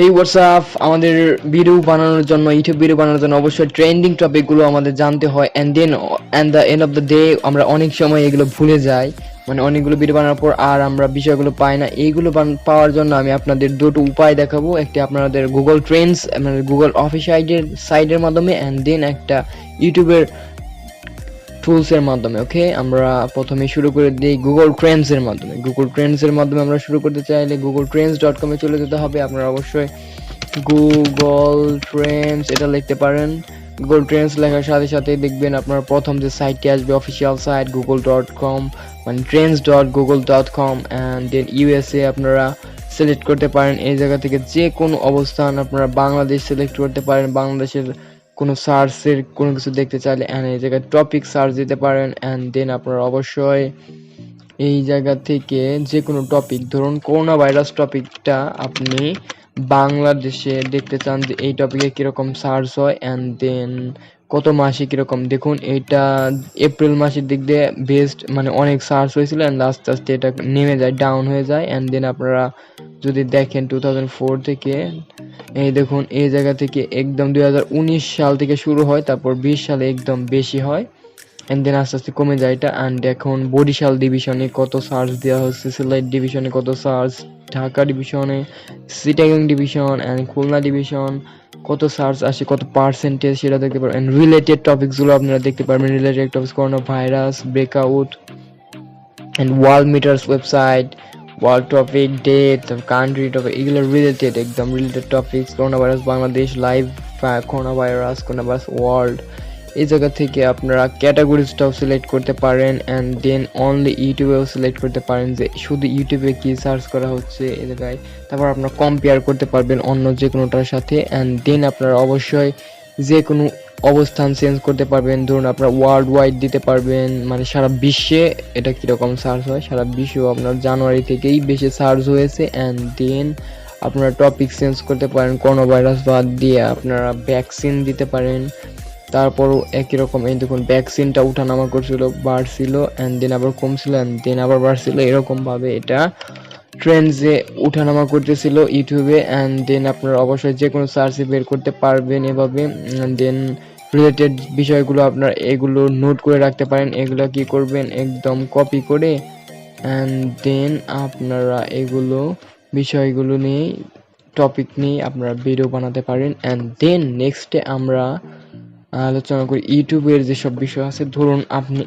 এই হোয়াটসঅ্যাপ আমাদের ভিডিও বানানোর জন্য ইউটিউব ভিডিও বানানোর জন্য অবশ্যই ট্রেন্ডিং টপিকগুলো আমাদের জানতে হয় and then and the end of the day আমরা অনেক সময় এগুলো ভুলে যাই, মানে অনেকগুলো ভিডিও বানানোর পর আর আমরা বিষয়গুলো পাই না। এইগুলো পাওয়ার জন্য আমি আপনাদের দুটো উপায় দেখাবো, একটি আপনাদের গুগল ট্রেন্ডস মানে গুগল অফিসিয়াল সাইটের মাধ্যমে অ্যান্ড দেন একটা ইউটিউবের টুলস এর মাধ্যমে। ওকে, আমরা প্রথমে শুরু করে দিই গুগল ট্রেন্ডস এর মাধ্যমে। গুগল ট্রেন্ডস এর মাধ্যমে আমরা শুরু করতে চাইলে googletrends.com এ চলে যেতে হবে। আপনারা অবশ্যই গুগল ট্রেন্ডস এটা লিখতে পারেন। গুগল ট্রেন্ডস লেখার সাথে সাথে দেখবেন আপনার প্রথম যে সাইটটি আসবে অফিসিয়াল সাইট google.com মানে trends.google.com অ্যান্ড দেন ইউএসএ আপনারা সিলেক্ট করতে পারেন। এই জায়গা থেকে যে কোনো অবস্থান আপনারা বাংলাদেশ সিলেক্ট করতে পারেন, বাংলাদেশের কোনো সার্চের কোনো কিছু দেখতে চাইলে অ্যান্ড এই জায়গায় টপিক সার্চ দিতে পারেন অ্যান্ড দেন আপনারা অবশ্যই এই জায়গা থেকে যে কোনো টপিক, ধরুন করোনা ভাইরাস টপিকটা আপনি বাংলাদেশে দেখতে চান যে এই টপিকে কিরকম সার্চ হয় অ্যান্ড দেন কত মাসে কিরকম। দেখুন এটা এপ্রিল মাসের দিক দিয়ে বেস্ট মানে অনেক সার্চ হয়েছিল অ্যান্ড আস্তে আস্তে এটা নেমে যায়, ডাউন হয়ে যায় অ্যান্ড দেন আপনারা যদি দেখেন 2004 থেকে এই দেখুন এই জায়গা থেকে একদম 2019 সাল থেকে শুরু হয়, তারপর 20 সালে একদম বেশি হয় এন্ড দেন আস্তে আস্তে কমে যায় এটা। অ্যান্ড এখন বরিশাল ডিভিশনে কত সার্চ দেওয়া হচ্ছে, সিলেট ডিভিশনে কত সার্চ, ঢাকা ডিভিশনে, Chittagong division and Khulna division কত সার্চ আসে, কত পার্সেন্টেজ সেটা দেখতে পারবেন। রিলেটেড টপিকসগুলো আপনারা দেখতে পারবেন, related topics corona virus, breakout and Worldometers website, world topic, date, country topic, এগুলো রিলেটেড একদম related topics. Corona virus Bangladesh live, corona virus world, এই জায়গা থেকে আপনারা ক্যাটাগরিজটাও সিলেক্ট করতে পারেন অ্যান্ড দেন অনলি ইউটিউবেও সিলেক্ট করতে পারেন যে শুধু ইউটিউবে কি সার্চ করা হচ্ছে এই জায়গায়। তারপর আপনারা কম্পেয়ার করতে পারবেন অন্য যে কোনোটার সাথে অ্যান্ড দেন আপনারা অবশ্যই যে কোনো অবস্থান চেঞ্জ করতে পারবেন। ধরুন আপনারা ওয়ার্ল্ড ওয়াইড দিতে পারবেন, মানে সারা বিশ্বে এটা কীরকম সার্চ হয়, সারা বিশ্বেও আপনার জানুয়ারি থেকেই বেশি সার্চ হয়েছে অ্যান্ড দেন আপনারা টপিক চেঞ্জ করতে পারেন। করোনা ভাইরাস বাদ দিয়ে আপনারা ভ্যাকসিন দিতে পারেন, তারপরও একই রকম। এই দেখুন ভ্যাকসিনটা উঠানামা করছিল, বাড়ছিল অ্যান্ড দেন আবার কমছিল অ্যান্ড দেন আবার বাড়ছিল, এরকম ভাবে এটা ট্রেন্ডসে উঠানামা করতেছিল ইউটিউবে অ্যান্ড দেন আপনারা অবশ্যই যে কোনো সার্চে বের করতে পারবেন এভাবে। দেন রিলেটেড বিষয়গুলো আপনারা এগুলো নোট করে রাখতে পারেন। এগুলো কি করবেন, একদম কপি করে অ্যান্ড দেন আপনারা এগুলো বিষয়গুলো নিয়ে টপিক নিয়ে আপনারা ভিডিও বানাতে পারেন অ্যান্ড দেন নেক্সটে আমরা আলোচনা করি ইউটিউবের যেসব বিষয় আছে। ধরুন আপনি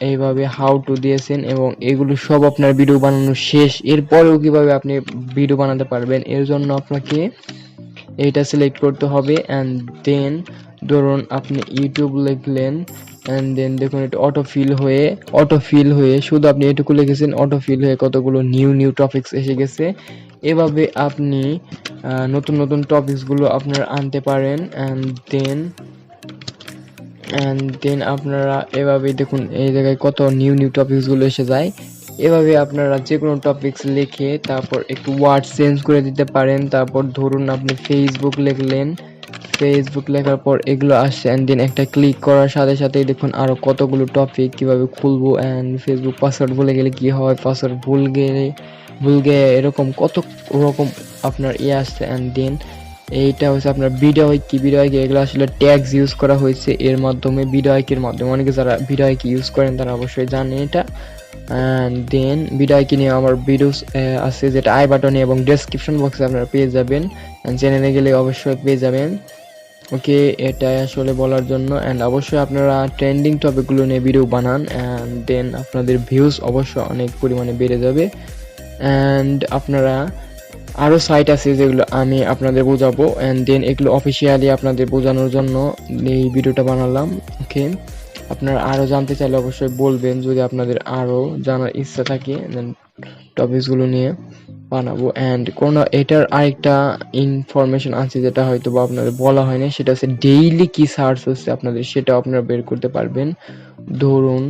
এইভাবে হাউ টু দিয়েছেন এবং এগুলো সব আপনার ভিডিও বানানো শেষ, এরপরেও কিভাবে আপনি ভিডিও বানাতে পারবেন এর জন্য আপনাকে এইটা সিলেক্ট করতে হবে অ্যান্ড দেন ধরুন আপনি ইউটিউব লিখলেন অ্যান্ড দেন দেখুন এটা অটোফিল হয়ে শুধু আপনি এটুকু লিখেছেন, অটোফিল হয়ে কতগুলো নিউ টপিকস এসে গেছে। এভাবে আপনি নতুন নতুন টপিকসগুলো আপনারা আনতে পারেন অ্যান্ড দেন আপনারা এভাবে দেখুন এই জায়গায় কত নিউ টপিকসগুলো এসে যায়। এভাবে আপনারা যে কোনো টপিকস লিখে তারপর একটু ওয়ার্ড চেঞ্জ করে দিতে পারেন। তারপর ধরুন আপনি ফেসবুক লিখলেন, ফেসবুক লেখার পর এগুলো আসছে অ্যান্ড দেন একটা ক্লিক করার সাথে সাথেই দেখুন আরও কতগুলো টপিক কিভাবে খুলবো অ্যান্ড ফেসবুক পাসওয়ার্ড ভুলে গেলে কি হয়, পাসওয়ার্ড ভুল গেলে এরকম কত রকম আপনার আসছে অ্যান্ড দেন এইটা হচ্ছে আপনার ভিডিও কি এগুলো আসলে ট্যাগস ইউজ করা হয়েছে এর মাধ্যমে, ভিডিও এর মাধ্যমে। অনেকে যারা ভিডিও ইউজ করেন তারা অবশ্যই জানেন এটা। অ্যান্ড দেন ভিডিও নিয়ে আমার ভিডিওস আছে যেটা আই বাটনে এবং ডেসক্রিপশন বক্সে আপনারা পেয়ে যাবেন, চ্যানেলে গেলে অবশ্যই পেয়ে যাবেন। ওকে, এটাই আসলে বলার জন্য। অ্যান্ড অবশ্যই আপনারা ট্রেন্ডিং টপিকগুলো নিয়ে ভিডিও বানান অ্যান্ড দেন আপনাদের ভিউজ অবশ্যই অনেক পরিমাণে বেড়ে যাবে। অ্যান্ড আপনারা আরও সাইট আছে যেগুলো আমি আপনাদের বোঝাবো অ্যান্ড দেন এগুলো অফিসিয়ালি আপনাদের বোঝানোর জন্য এই ভিডিওটা বানালাম। ওকে, আপনারা আরও জানতে চাইলে অবশ্যই বলবেন, যদি আপনাদের আরও জানার ইচ্ছা থাকে দেন টপিকসগুলো নিয়ে বানাবো। অ্যান্ড কোনো এটার আরেকটা ইনফরমেশন আছে যেটা হয়তো বা আপনাদের বলা হয় না, সেটা হচ্ছে ডেইলি কি সার্চ হচ্ছে আপনাদের, সেটাও আপনারা বের করতে পারবেন। ধরুন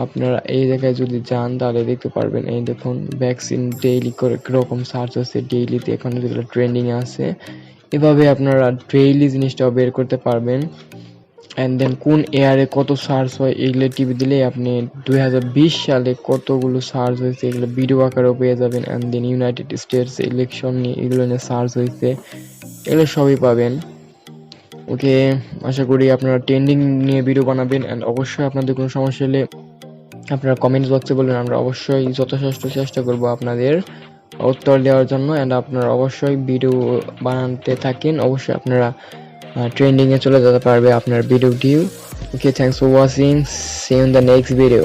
আপনারা এই জায়গায় যদি যান তাহলে দেখতে পারবেন, এই দেখুন ভ্যাকসিন ডেইলি করে কিরকম সার্চ হচ্ছে, ডেইলিতে এখন যেগুলো ট্রেন্ডিং আছে। এভাবে আপনারা ডেইলি জিনিসটাও বের করতে পারবেন অ্যান্ড দেন কোন এয়ারে কত সার্চ হয় এগুলো টিপে দিলে আপনি 2020 সালে কতগুলো সার্চ হয়েছে এগুলো ভিডিও আকারেও পেয়ে যাবেন। And then United States election নিয়ে এগুলো নিয়ে সার্চ হয়েছে, এগুলো সবই পাবেন। ওকে, আশা করি আপনারা ট্রেন্ডিং নিয়ে ভিডিও বানাবেন। অ্যান্ড অবশ্যই আপনাদের কোনো সমস্যা হলে আপনারা কমেন্টস বক্সে বলবেন, আমরা অবশ্যই যথাসাধ্য চেষ্টা করব আপনাদের উত্তর দেওয়ার জন্য। অ্যান্ড আপনারা অবশ্যই ভিডিও বানাতে থাকেন, অবশ্যই আপনারা ট্রেন্ডিংয়ে চলে যেতে পারবে আপনার ভিডিওটিও। Okay, thanks for watching, see you in the next video.